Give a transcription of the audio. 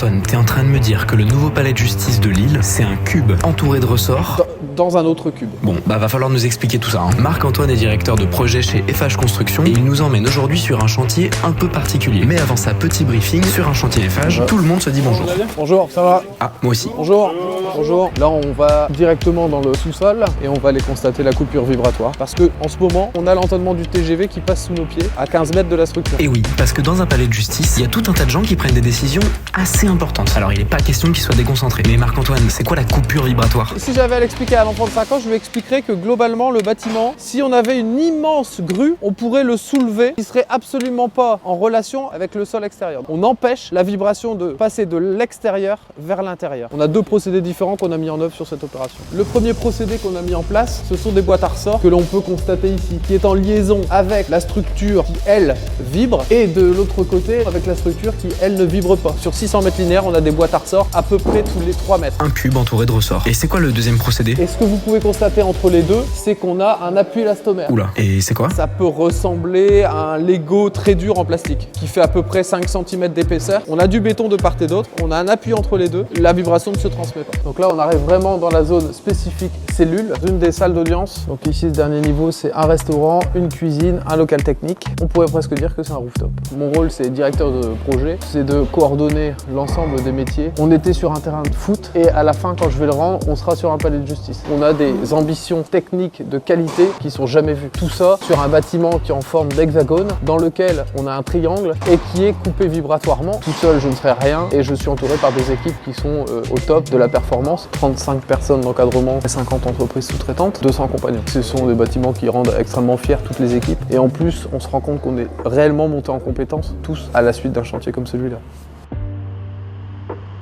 Marc-Antoine, t'es en train de me dire que le nouveau palais de justice de Lille, c'est un cube entouré de ressorts? Dans un autre cube. Bon, va falloir nous expliquer tout ça. Marc-Antoine est directeur de projet chez FH Construction et il nous emmène aujourd'hui sur un chantier un peu particulier. Mais avant ça, petit briefing sur un chantier FH, tout le monde se dit bonjour. Bonjour, ça va? Ah, moi aussi. Bonjour. Bonjour. Là, on va directement dans le sous-sol et on va aller constater la coupure vibratoire. Parce que en ce moment, on a l'entendement du TGV qui passe sous nos pieds à 15 mètres de la structure. Et oui, parce que dans un palais de justice, il y a tout un tas de gens qui prennent des décisions assez importantes. Alors, il n'est pas question qu'ils soient déconcentrés. Mais Marc-Antoine, c'est quoi la coupure vibratoire? Si j'avais à l'expliquer à un enfant de 5 ans, je lui expliquerais que globalement, le bâtiment, si on avait une immense grue, on pourrait le soulever, qui serait absolument pas en relation avec le sol extérieur. On empêche la vibration de passer de l'extérieur vers l'intérieur. On a deux procédés différents qu'on a mis en œuvre sur cette opération. Le premier procédé qu'on a mis en place, ce sont des boîtes à ressorts que l'on peut constater ici, qui est en liaison avec la structure qui, elle, vibre, et de l'autre côté, avec la structure qui, elle, ne vibre pas. Sur 600 mètres linéaires, on a des boîtes à ressorts à peu près tous les 3 mètres. Un cube entouré de ressorts. Et c'est quoi le deuxième procédé? Et ce que vous pouvez constater entre les deux, c'est qu'on a un appui élastomère. Oula, et c'est quoi? Ça peut ressembler à un Lego très dur en plastique, qui fait à peu près 5 cm d'épaisseur. On a du béton de part et d'autre, on a un appui entre les deux, la vibration ne se transmet pas. Donc là, on arrive vraiment dans la zone spécifique cellule, une des salles d'audience. Donc ici, ce dernier niveau, c'est un restaurant, une cuisine, un local technique. On pourrait presque dire que c'est un rooftop. Mon rôle, c'est directeur de projet, c'est de coordonner l'ensemble des métiers. On était sur un terrain de foot et à la fin, quand je vais le rendre, on sera sur un palais de justice. On a des ambitions techniques de qualité qui sont jamais vues. Tout ça sur un bâtiment qui est en forme d'hexagone, dans lequel on a un triangle et qui est coupé vibratoirement. Tout seul, je ne ferai rien et je suis entouré par des équipes qui sont au top de la performance. 35 personnes d'encadrement et 50 entreprises sous-traitantes, 200 compagnons. Ce sont des bâtiments qui rendent extrêmement fiers toutes les équipes. Et en plus, on se rend compte qu'on est réellement monté en compétences, tous, à la suite d'un chantier comme celui-là.